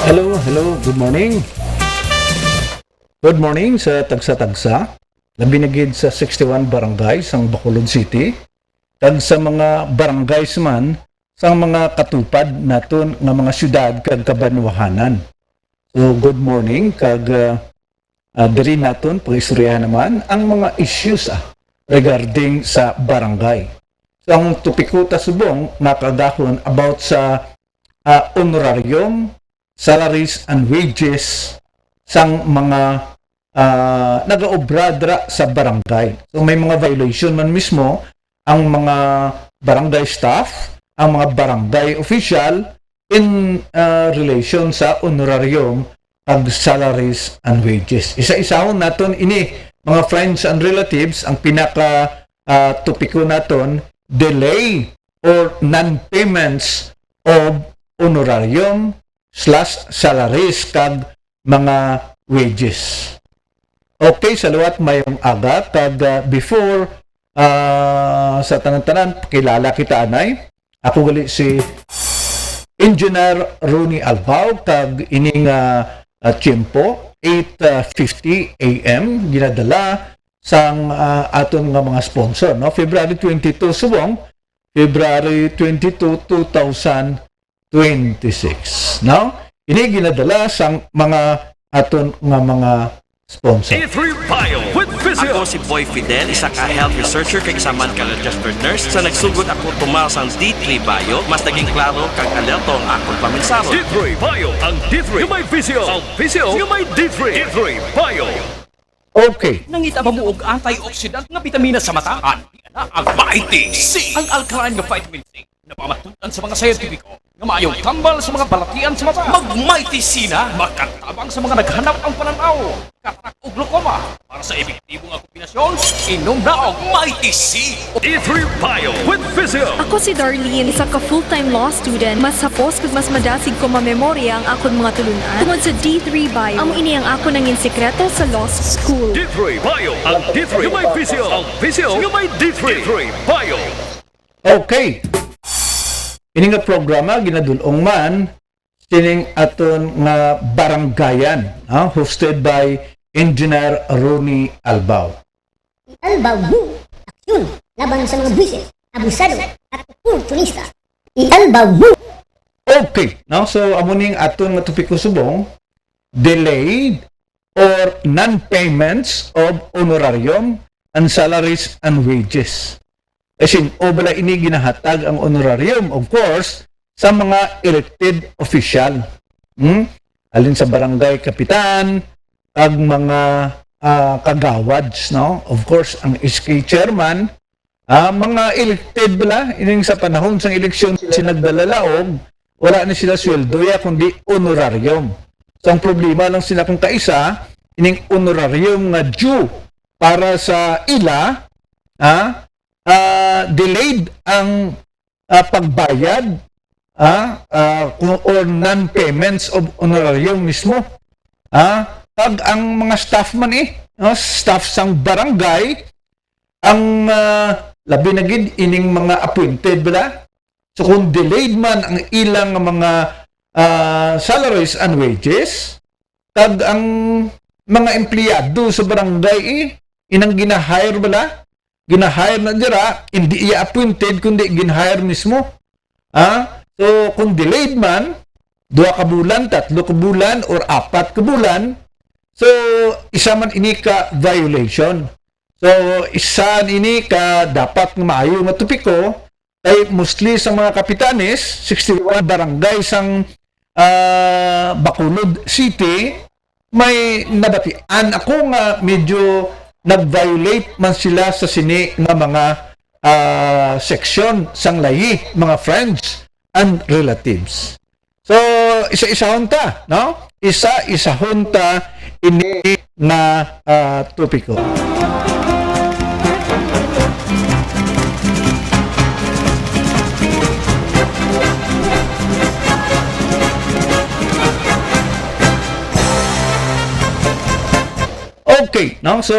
Hello, good morning. Good morning sa tagsa-tagsa. Labi na gid sa 61 barangays ang Bacolod City. Kag sa mga barangays man sa mga katupad naton nga mga syudad kag kabanwahanan. So good morning kag diri naton pag-istoryahan naman ang mga issues regarding sa barangay. So ang topiko ta subong nakadahon about sa honorarium, salaries and wages sang mga nagaobradra sa barangay. So may mga violation man mismo ang mga barangay staff, ang mga barangay official in relation sa honorarium at salaries and wages. Isa-isahon naton ini mga friends and relatives ang pinaka topiko naton, delay or non-payments of honorarium / salaries kag mga wages. Okay, salawat mayong aga kag before sa tanan-tanan kilala kita anay. Ako gali si Engineer Ronnie Albao kag ining tiyempo 8:50 AM ginadala sang aton nga mga sponsor, no? February 22 subong February 22, 2026. Now, ini ginadala sang mga aton nga mga sponsor. D3 Bio with Physio. Ako si Boy Fidel, isa ka health researcher kay isaman ka registered nurse. Sa nagsugod ako tumal sang D3 Bio, mas naging klaro kag alerto ang akong paminsaro. D3 Bio. Ang D3 yung may Physio. Ang Physio yung may D3. D3 Bio. Okay. Nangita ba mo og antioxidant nga bitamina sa mata? Ang Mighty C. Ang alkaline nga vitamin C na pamatutan sa mga scientifico nga maayong tambal sa mga balatian sa mata. Mag-Mighty C na makatabang sa mga naghanap ang pananaw, katak o glaucoma. Para sa epektibong nga kombinasyon, inom na og Mighty C. D3 Bio with Physio. Ako si Darlene, isa ka full-time law student. Mas hapos kag mas madasig ko mamemorya ang akon mga tulunan. Tungod sa D3 Bio, amo ini ang ako nangin sekreto sa law school. D3 Bio. Ang D3 yung may Physio. Ang Physio yung may D3. D3 Bio. Okay. Ini nga programa ginadulong man sining aton nga barangayan, hosted by Engineer Ronnie Albao. Albao mo, aksyon laban sa mga buwises, abusado at oportunista. Albao mo. Okay, no? So amo ning aton nga topiko subong, delayed or non-payments of honorarium and salaries and wages. Kasi bala ini ginahatag ang honorarium, of course, sa mga elected official. Alin sa barangay kapitan, ag mga kagawads, no? Of course, ang SK chairman, mga elected bala, ining sa panahon sang eleksyon sila nagdalalaog, wala na sila sweldo ya kundi honorarium. So ang problema lang sila kung kaisa, ining honorarium nga due para sa ila, delayed ang pagbayad or non-payments of honorarium mismo. Pag ang mga staff man staff sang barangay, ang labi na gid ining mga appointed bala. So kung delayed man ang ilang mga salaries and wages, pag ang mga empleyado sa barangay inang ginahire bala, ginahire na dira, hindi i-appointed kundi ginahire mismo. So kung delayed man 2 ka bulan, 3 ka bulan or 4 ka bulan, so isa man ini ka violation. So isa ini ka dapat nga maayo nga topiko kay mostly sa mga kapitanes 61 barangay sang Bacolod City may nabatian ako nga medyo nag-violate man sila sa sini nga mga seksyon sang layi, mga friends and relatives. So, isa-isahon ta, no? Isa-isahon ta ini nga topiko. Okay, no? So,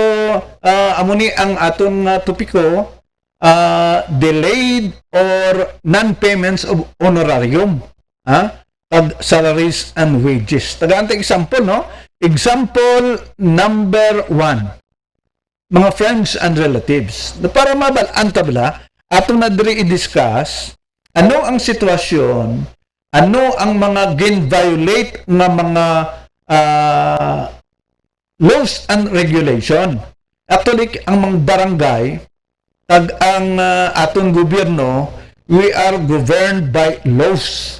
amo ni ang aton topiko, delayed or non-payments of honorarium. kag salaries and wages. Tagaante example, no? Example number 1. Mga friends and relatives. Na para mabalaan tabla, atong na diri i-discuss ano ang sitwasyon, ano ang mga gin-violate nga mga laws and regulation. Actually, ang mga barangay, tag ang atong gobyerno, we are governed by laws.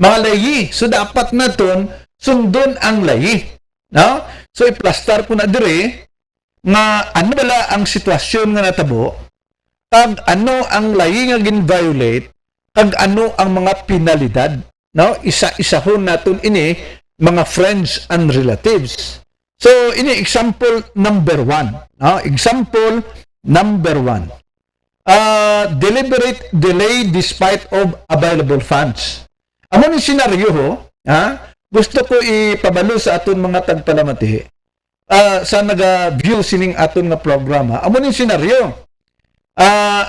Mga layi. So, dapat naton sundon ang layi. No? So, iplastar ko na dire nga ano bala ang sitwasyon nga natabo, tag ano ang layi nga gin-violate, tag ano ang mga penalidad. No? Isa-isahon naton ini mga friends and relatives. So, ini example number 1. No? Example number 1. Deliberate delay despite of available funds. Amo ni senaryo ho, gusto ko ipabalo sa aton mga tagpalamati. Sa naga-view sining aton nga programa. Amo ni senaryo.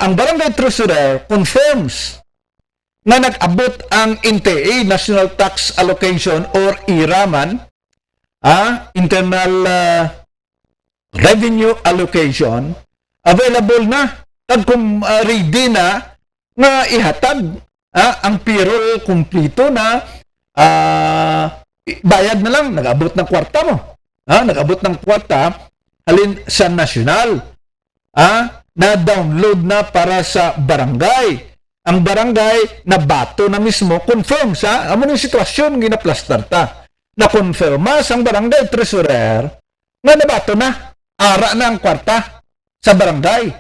Ang Barangay Treasurer confirms na nag-abot ang NTA, National Tax Allocation or IRAMAN, Internal Revenue Allocation, available na. Tag kung ready na nga ihatag ang payroll kumplito na bayad na lang, nag-abot ng kwarta mo. Nag-abot ng kwarta halin sa nasyonal. Na-download na para sa barangay. Ang barangay na bato na mismo confirm sa amo ng sitwasyon ginaplastar ta. Na-confirma sang barangay treasurer nga nabato na, ara na ang kwarta sa barangay.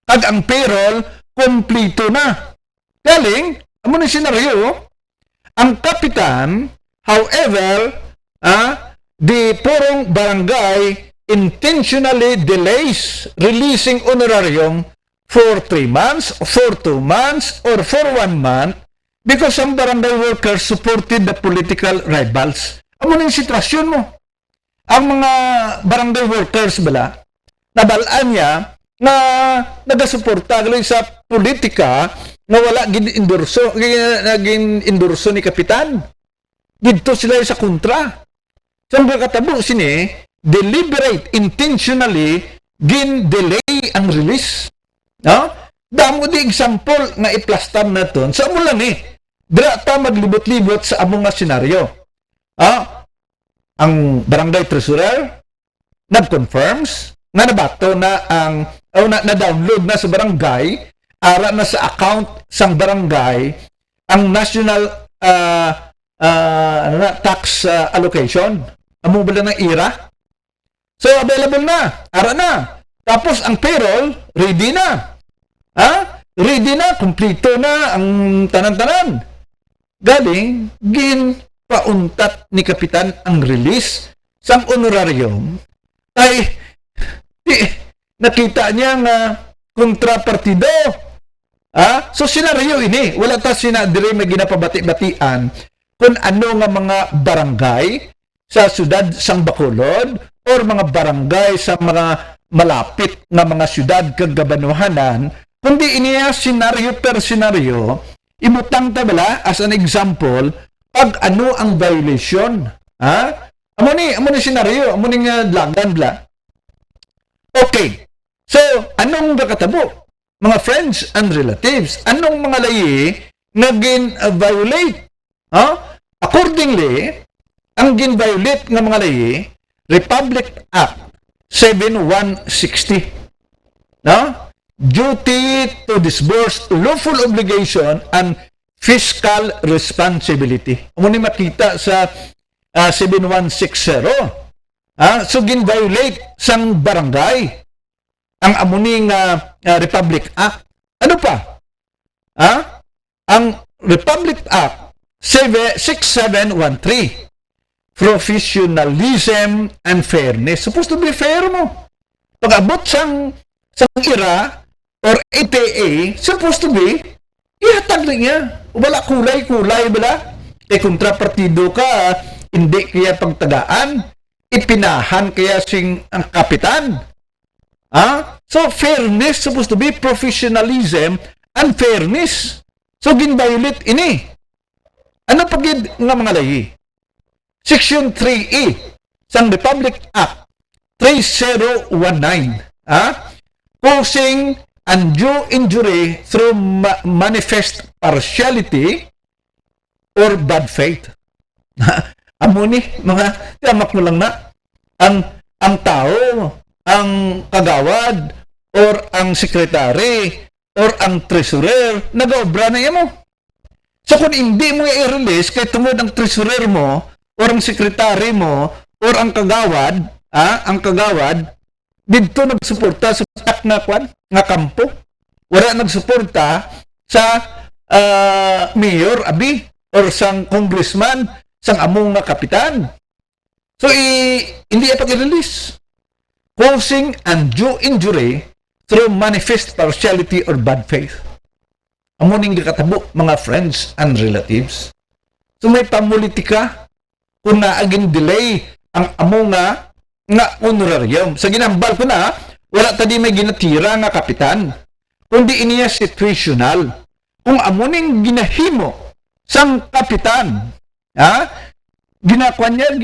Kag ang payroll kumplito na. Galing amo ni senaryo, ang kapitan, however, the purong barangay intentionally delays releasing honorarium for 3 months, for 2 months, or for 1 month because some barangay workers supported the political rivals. Amo ning sitwasyon mo. Ang mga barangay workers bala, nabalaan niya na nagasuporta sa politika na wala gin-endorso ni kapitan. Dito sila sa kontra. Sa mga katabo sini, deliberate, intentionally, gin-delay ang release. No? Damo di example nga iplastar naton sa amo lang dira ta maglibot-libot sa among nga senaryo. Ang barangay treasurer nag-confirms nga nabato na ang na-download na sa barangay, ara na sa account sang barangay ang national tax allocation. Amo bala ng IRA. So available na, ara na. Tapos ang payroll ready na. Ready na, kumpleto na ang tanan-tanan. Galing gin pauntat ni kapitan ang release sang honorarium. Ay nakita niya nga kontrapartido. So senaryo ini, wala ta sinadiri may ginapabati-batian kung ano nga mga barangay sa syudad sang Bacolod or mga barangay sa mga malapit nga mga syudad kag gabanuhanan, kundi iniya senaryo per senaryo, imutang ta bala as an example pag ano ang violation. Amo ni senaryo, amo ni nga lagan bla. Okay. So, anong nakatabo? Mga friends and relatives, anong mga layi na gin-violate? Accordingly, ang gin-violate ng mga layi, Republic Act 7160. Duty to disburse lawful obligation and fiscal responsibility. Amo ni makita sa 7160. So, gin-violate sang barangay ang amuning Republic Act. Ano pa? Ang Republic Act 6713, professionalism and fairness. Supposed to be fair mo. Pag-abot sang IRA or ATA, supposed to be ihatag na niya. Wala kulay-kulay bala. Kontrapartido ka, hindi kaya pagtagaan, ipinahan kaya sing ang kapitan. So, fairness supposed to be professionalism and fairness. So, gin-violate ini. Ano pagid nga mga lahi? Section 3E sang Republic Act 3019, causing undue injury through manifest partiality or bad faith. Amo ni mga tiyamak mo lang na ang tao, ang kagawad or ang sekretary or ang treasurer nag-obra na mo. So kung hindi mo i-release kay tungod ang treasurer mo or ang sekretary mo or ang kagawad, dito nagsuporta sa na kwan nga kampo. Wala nagsuporta sa mayor abi or sang congressman sang among nga kapitan. So hindi pa i-release. Causing undue injury through manifest partiality or bad faith. Amo ning gikatabo mga friends and relatives. So may pamulitika kung naaging delay ang amo nga honorarium. Sa ginambal ko na, wala tadi may ginatira nga kapitan. Kundi iniya situational. Kung amo ning ginahimo sang kapitan, ginakwan niya,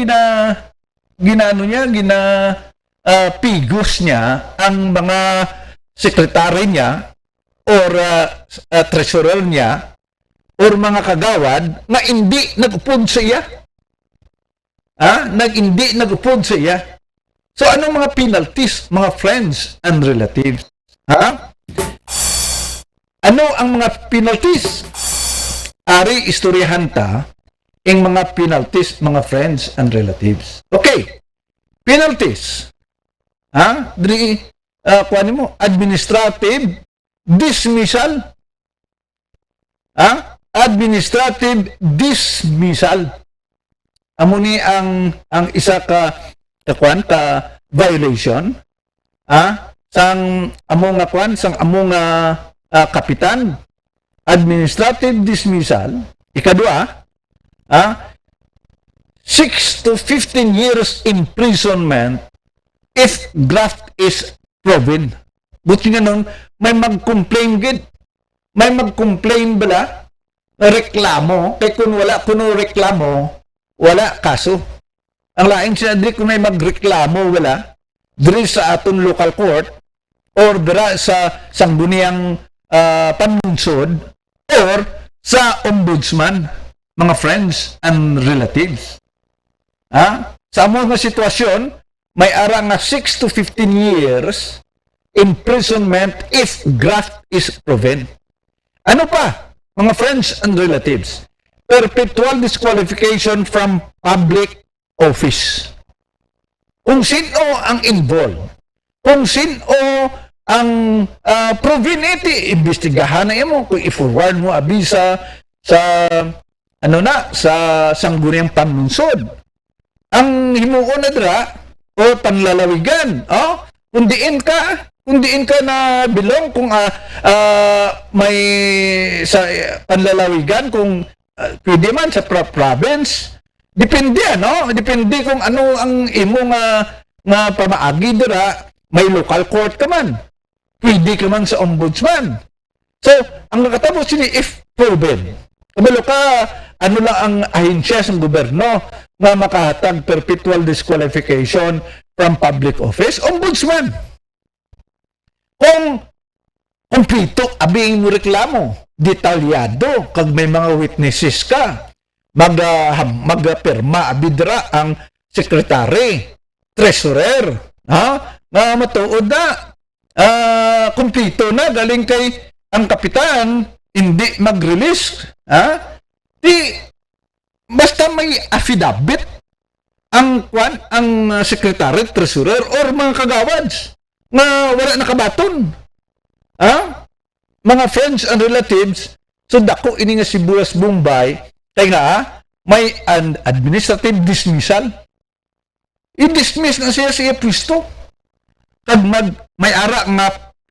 pigos niya ang mga sekretary niya or treasurer niya or mga kagawad na hindi nag-upod sa iya. Hindi nag-upod sa iya. So, anong mga penalties, mga friends and relatives? Ano ang mga penalties? Ari, istoryahan ta ang mga penalties, mga friends and relatives. Okay. Penalties. Kuhanin mo, administrative dismissal. Administrative dismissal. Amo ni ang isa ka violation sang among kapitan, administrative dismissal. Ikadua, 6 to 15 years imprisonment if graft is proven. Buti nga nun, may mag-complain gid. May mag-complain bala, reklamo, kay kung wala kuno reklamo, wala kaso. Ang laing sinadri kung may magreklamo wala, diri sa aton local court, or dira sa sangguniang panlungsod, or sa ombudsman, mga friends and relatives. Sa among nga sitwasyon, may ara nga 6 to 15 years imprisonment if graft is proven. Ano pa, mga friends and relatives? Perpetual disqualification from public office. Kung sino ang involved, kung sino ang proven iti, imbestigahan na mo, kung i-forward mo abisa sa sa sangguniang panlungsod. Ang himuon na dira o panlalawigan, kung diin ka na bilong kung may sa panlalawigan kung pwede man sa province, depende depende kung ano ang imo nga pamaagi dira, may local court ka man, pwede ka man sa ombudsman. So ang nakatapos sini if proven, kabalo ka ano lang ang ahensya sa gobyerno nga makahatag perpetual disqualification from public office, ombudsman. Kung kumpleto abing mo reklamo, detalyado, kag may mga witnesses ka, magpirma abidra ang secretary, treasurer, nga matuod na, kumpleto na, galing kay ang kapitan, hindi mag-release, basta may affidavit ang secretary, treasurer, or mga kagawads na wala nakabaton. Mga friends and relatives, so dako ini nga Sibuyas Bombay, kaya nga, may an administrative dismissal. I-dismiss na siya pwisto. Kag may ara nga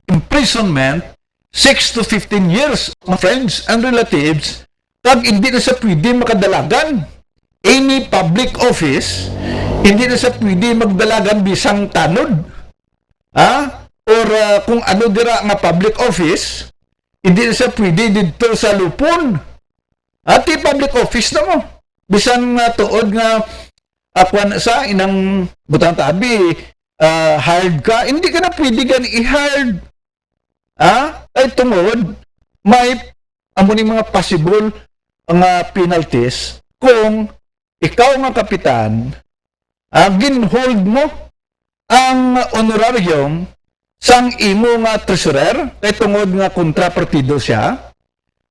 imprisonment, 6 to 15 years, mga friends and relatives, kag hindi na siya pwede makadalagan any public office, hindi na siya pwede magdalagan bisang tanod, or kung ano dira nga public office, hindi na siya pwede dito sa lupon, At public office na mo. Bisan nga tuod nga akuan sa inang butang tabi, hired ka, hindi ka na pwede gan i-hired. Ay tungod, may amo ni mga possible nga penalties kung ikaw nga kapitan, ginhold mo ang honorarium sang imo nga treasurer, kay tungod nga kontrapartido siya,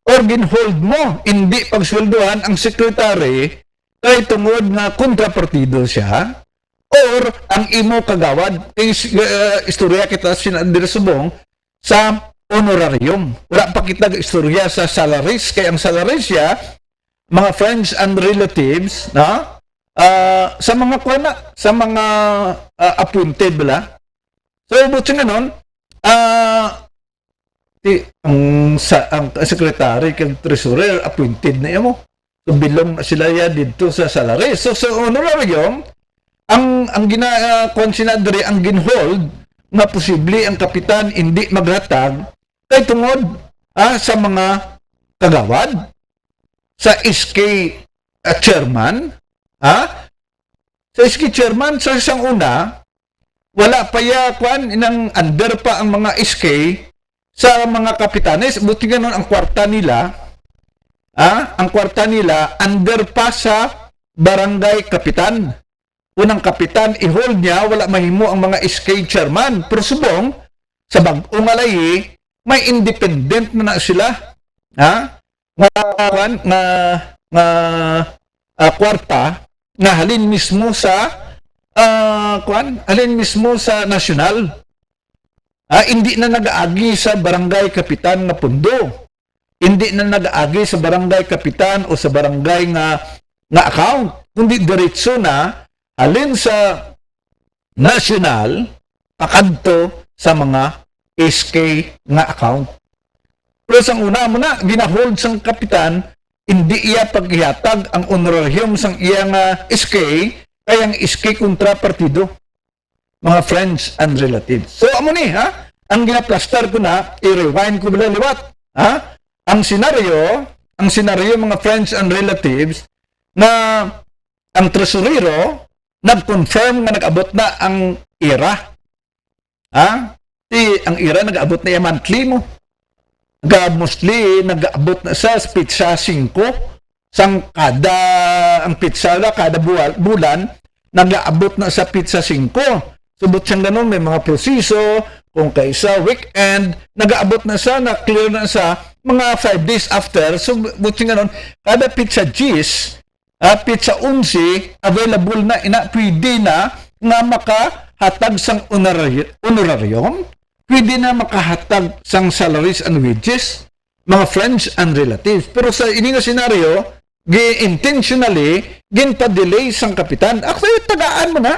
or ginhold mo, hindi pagsweldohan ang secretary, kay tungod nga kontrapartido siya, or ang imo kagawad, istorya kita sinadir subong, sa honorarium. Wala pa kita istorya sa salaries, kay ang salaries siya, mga friends and relatives, na, sa mga kuwana, sa mga appointed bala. So, buti nga nun, ang secretary kang treasurer appointed na yan mo. So, bilong sila ya dito sa salary. So, sa honorarium, ang gina-consider ang ginhold na posible ang kapitan hindi maghatag kay tungod sa mga kagawad, sa SK chairman, sa SK chairman, sa isang una, wala pa ya kwan, inang under pa ang mga SK sa mga kapitanes. Buti nga nun, ang kwarta nila, under pa sa barangay kapitan. Unang kapitan, i-hold niya, wala mahimo ang mga SK chairman. Pero subong, sa bagong alay, may independent na sila. Kwarta, na halin mismo sa halin mismo sa nasyonal. Hindi na nag-aagi sa barangay kapitan na pundo. Hindi na nag-aagi sa barangay kapitan o sa barangay nga account. Kundi diretso na halin sa national pakadto sa mga SK nga account. Pero sa una mo na, ginahold sang kapitan, hindi iya paghihatag ang honorarium sang iya nga SK, kayang SK kontrapartido, mga friends and relatives. So, amo ni, ang ginaplastar ko na, i-rewind ko bila liwat. Ang senaryo, mga friends and relatives, na ang tresurero, nag-confirm nga nag-abot na ang IRA. Ang IRA nag-abot na yung monthly mo. Mostly, nag-abot na sa pizza 5. Sang ang pizza kada bulan, nag-aabot na sa pizza 5. Subot siyang ganun, may mga proseso, kung kaysa weekend, nag-aabot na sa, na-clear na sa mga 5 days after. Subot siyang ganun, kada pizza G's, pizza 11, available na, pwede na nga makahatag sang honorarium, pwede na makahatag sang salaries and wages, mga friends and relatives. Pero sa ini nga senaryo, intentionally, ginpa-delay sang kapitan. Actually, tagaan mo na.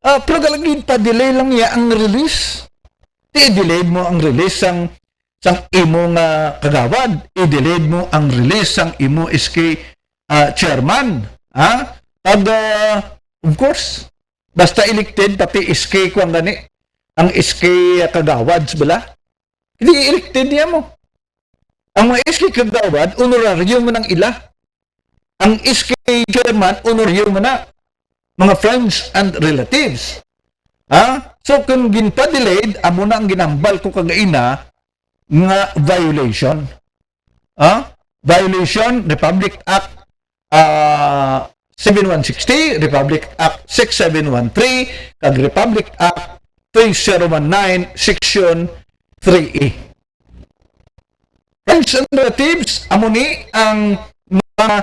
Pero galagin pa-delay lang niya ang release. I-delay mo ang release sang imo nga kagawad. I-delay mo ang release sang imo SK chairman. Of course, basta elected, pati SK ko ang gani. Ang SK kagawads bala. Hindi elected niya mo. Ang mga SK kagawad, honorarium mo ng ila. Ang SK chairman, honorarium mo na. Mga friends and relatives. So, kung ginpa-delayed, amo na ang ginambal ko kagaina nga violation. Violation, Republic Act 7160, Republic Act 6713, kag Republic Act 3019, Section 3E. Friends and relatives, amo ni ang mga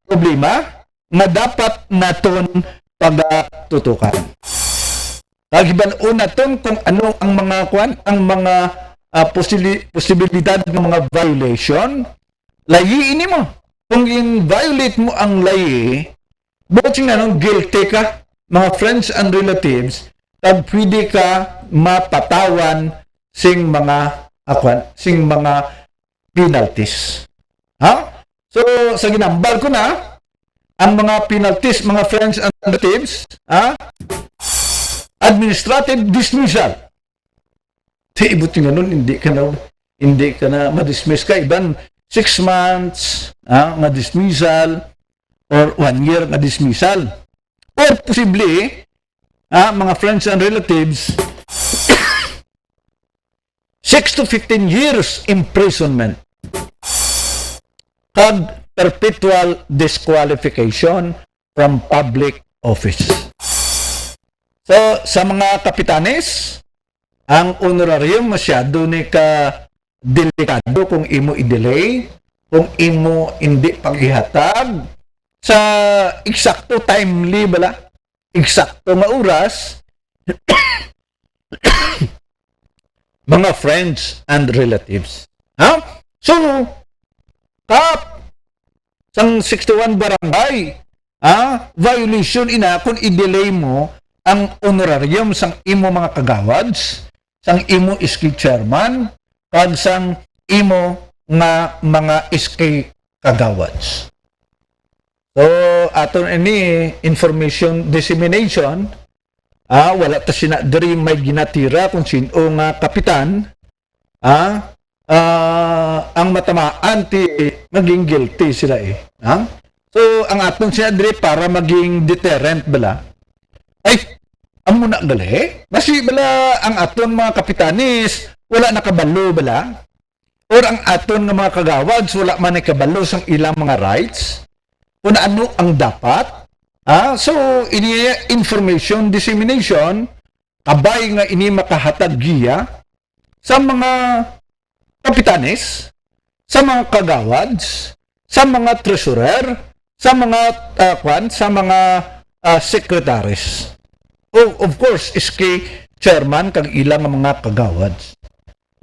problema na dapat naton pagtutukan. Kagiban-o naton kung ano ang mga posibilidad ng mga violation, layiin mo. Kung in-violate mo ang layi, buti nga nung guilty ka, mga friends and relatives, tag pwede ka mapatawan sing mga penalties. So, sa ginambal ko na, ang mga penalties, mga friends and relatives, administrative dismissal. Buti nga nun, hindi ka na ma-dismiss ka. Iban, 6 months nga dismissal or 1 year nga dismissal. Or posible, mga friends and relatives, 6 to 15 years imprisonment kag perpetual disqualification from public office. So, sa mga kapitanes, ang honorarium masyado ni ka delikado kung imo i-delay, kung imo hindi paghihatag sa eksakto timely bala, eksakto nga oras, mga friends and relatives. So, sang 61 barangay, violation ina kung i-delay mo ang honorarium sang imo mga kagawads, sang imo SK chairman, kag sang imo nga mga SK kagawads. So, aton ini information dissemination, wala ta sinadiri may ginatira kung sino nga kapitan, ang matamaan ti maging guilty sila So, ang aton sinadiri para maging deterrent bala, ay, amo na gali. Basi bala ang aton mga kapitanis, wala nakabalo bala. Or ang aton nga mga kagawads, wala man nakabalo sa ilang mga rights. Kung ano ang dapat. So, ini information dissemination, kabay nga ini makahatag giya sa mga kapitanis, sa mga kagawads, sa mga treasurer, sa mga sa mga secretaries. Of course, SK chairman kag ilang mga kagawads.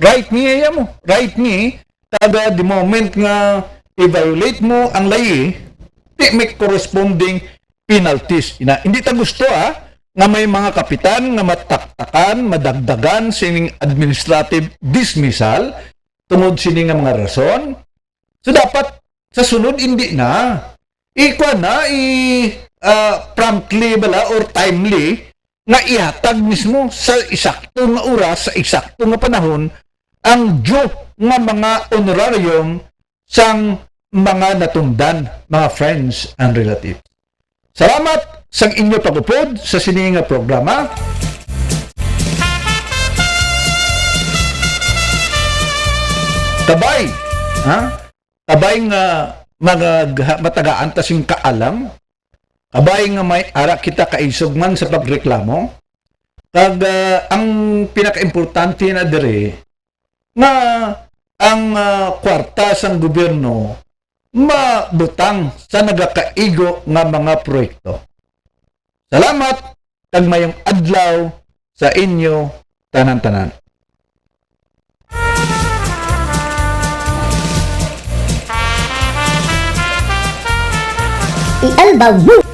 Right niya mo. Right ni kada the moment nga i-violate mo ang lahi, may corresponding penalties. Hindi ta gusto nga may mga kapitan nga mataktakan, madagdagan sining administrative dismissal tungod sini nga mga rason. So dapat sa sunod hindi na. Promptly bala or timely nga ihatag mismo sa eksakto nga oras, sa eksakto nga panahon ang due nga mga honorarium sang mga natundan, mga friends and relatives. Salamat sa inyo pagupod sa sini nga programa. Kabay, kabay nga matagaan ta sing kaalam, kabay nga may ara kita kaisog man sa pagreklamo, kag ang pinaka-importante na dire nga ang kwarta sang gobyerno mabutang sa nagakaigo nga mga proyekto. Salamat kag mayong adlaw sa inyo tanan-tanan. Ialba Woo!